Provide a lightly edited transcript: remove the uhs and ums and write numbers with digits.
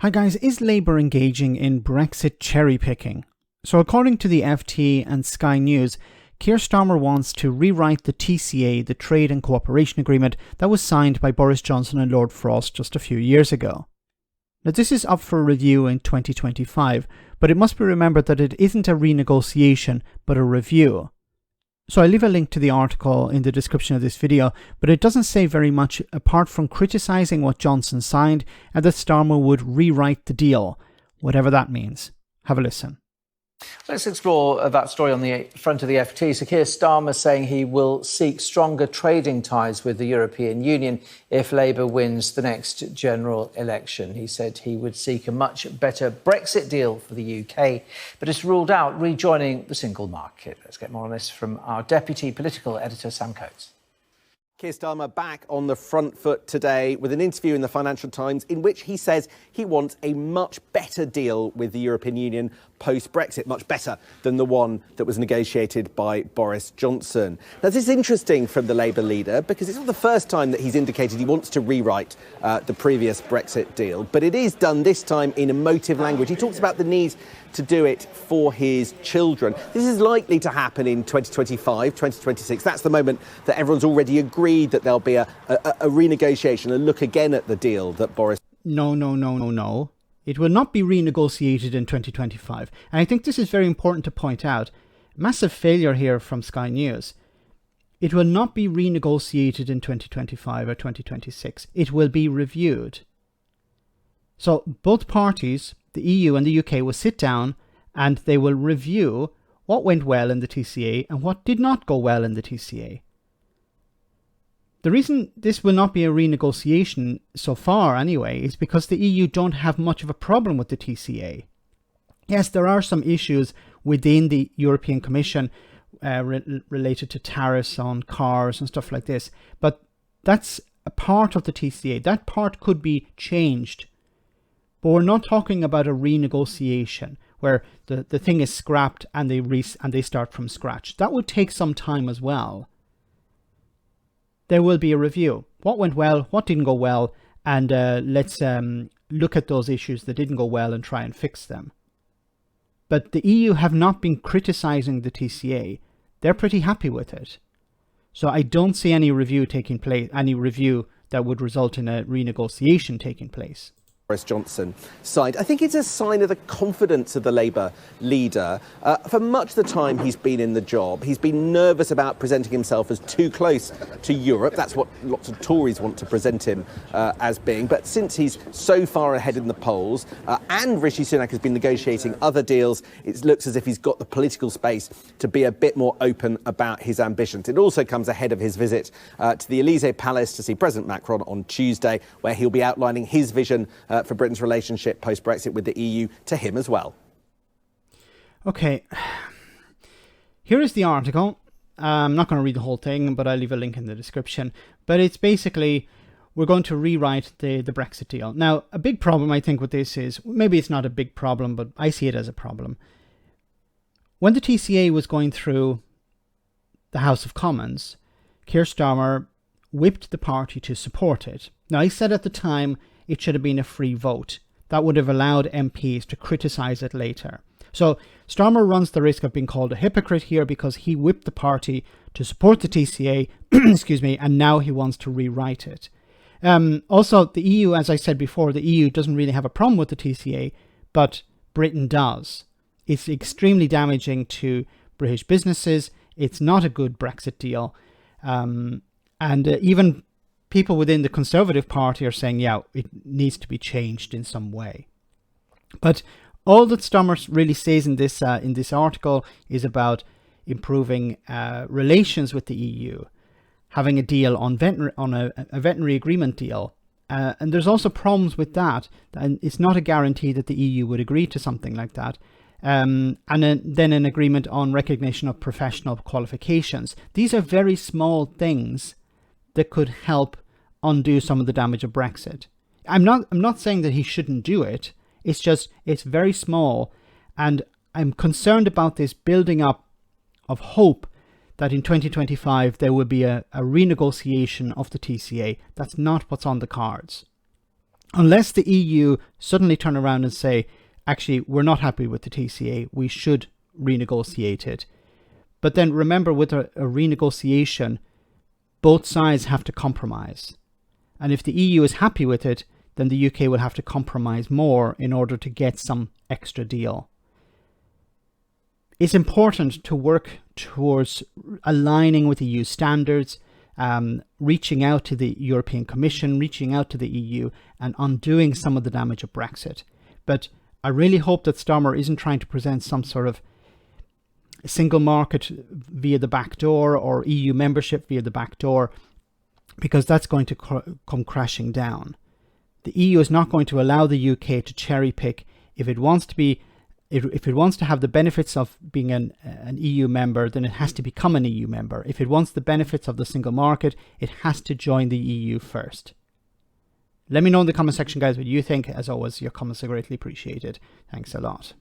Hi guys, is Labour engaging in Brexit cherry picking? So according to the FT and Sky News, Keir Starmer wants to rewrite the TCA, the Trade and Cooperation Agreement that was signed by Boris Johnson and Lord Frost just a few years ago. Now this is up for review in 2025, but it must be remembered that it isn't a renegotiation, but a review. So I leave a link to the article in the description of this video, but it doesn't say very much apart from criticising what Johnson signed and that Starmer would rewrite the deal, whatever that means. Have a listen. Let's explore that story on the front of the FT. So Keir Starmer saying he will seek stronger trading ties with the European Union if Labour wins the next general election. He said he would seek a much better Brexit deal for the UK, but it's ruled out rejoining the single market. Let's get more on this from our Deputy Political Editor, Sam Coates. Keir Starmer back on the front foot today with an interview in the Financial Times in which he says he wants a much better deal with the European Union post-Brexit, much better than the one that was negotiated by Boris Johnson. Now, this is interesting from the Labour leader because it's not the first time that he's indicated he wants to rewrite the previous Brexit deal, but it is done this time in emotive language. He talks about the need to do it for his children. This is likely to happen in 2025, 2026. That's the moment that everyone's already agreed that there'll be a renegotiation, a look again at the deal that Boris... No. It will not be renegotiated in 2025. And I think this is very important to point out. Massive failure here from Sky News. It will not be renegotiated in 2025 or 2026. It will be reviewed. So both parties, the EU and the UK, will sit down and they will review what went well in the TCA and what did not go well in the TCA. The reason this will not be a renegotiation so far anyway is because the EU don't have much of a problem with the TCA. Yes, there are some issues within the European Commission related to tariffs on cars and stuff like this, but that's a part of the TCA. That part could be changed. But we're not talking about a renegotiation where the thing is scrapped and they start from scratch. That would take some time as well. There will be a review. What went well, what didn't go well, and let's look at those issues that didn't go well and try and fix them. But the EU have not been criticising the TCA. They're pretty happy with it. So I don't see any review taking place, any review that would result in a renegotiation taking place. Boris Johnson signed. I think it's a sign of the confidence of the Labour leader. For much of the time he's been in the job, he's been nervous about presenting himself as too close to Europe. That's what lots of Tories want to present him as being. But since he's so far ahead in the polls and Rishi Sunak has been negotiating other deals, it looks as if he's got the political space to be a bit more open about his ambitions. It also comes ahead of his visit to the Elysee Palace to see President Macron on Tuesday, where he'll be outlining his vision for Britain's relationship post-Brexit with the EU to him as well. Okay, here is the article. I'm not going to read the whole thing, but I'll leave a link in the description. But it's basically, we're going to rewrite the Brexit deal. Now, a big problem, I think, with this is, maybe it's not a big problem, but I see it as a problem. When the TCA was going through the House of Commons, Keir Starmer whipped the party to support it. Now, he said at the time, it should have been a free vote. That would have allowed MPs to criticise it later. So Starmer runs the risk of being called a hypocrite here because he whipped the party to support the TCA, excuse me, and now he wants to rewrite it. Also, the EU, as I said before, the EU doesn't really have a problem with the TCA, but Britain does. It's extremely damaging to British businesses. It's not a good Brexit deal. Even people within the Conservative Party are saying, yeah, it needs to be changed in some way. But all that Starmer really says in this article is about improving relations with the EU, having a deal on a veterinary agreement deal. And there's also problems with that. And it's not a guarantee that the EU would agree to something like that. Then an agreement on recognition of professional qualifications. These are very small things that could help undo some of the damage of Brexit. I'm not saying that he shouldn't do it. It's just, it's very small, and I'm concerned about this building up of hope that in 2025 there will be a renegotiation of the TCA. That's not what's on the cards. unless the EU suddenly turn around and say, actually, we're not happy with the TCA, we should renegotiate it. But then remember, with a renegotiation, both sides have to compromise. And if the EU is happy with it, then the UK will have to compromise more in order to get some extra deal. It's important to work towards aligning with EU standards, reaching out to the European Commission, reaching out to the EU, and undoing some of the damage of Brexit. But I really hope that Starmer isn't trying to present some sort of single market via the back door or EU membership via the back door, because that's going to come crashing down. The EU is not going to allow the UK to cherry pick. If it wants to have the benefits of being an EU member, then it has to become an EU member. If it wants the benefits of the single market, it has to join the EU first. Let me know in the comment section, guys, what you think. As always, your comments are greatly appreciated. Thanks a lot.